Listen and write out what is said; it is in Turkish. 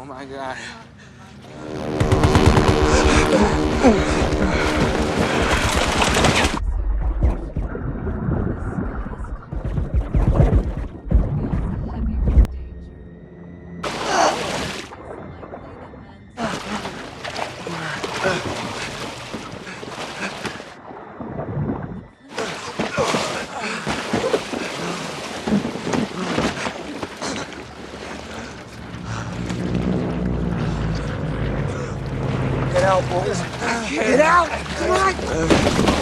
Oh my God. Get out, boys. Get out! Come on!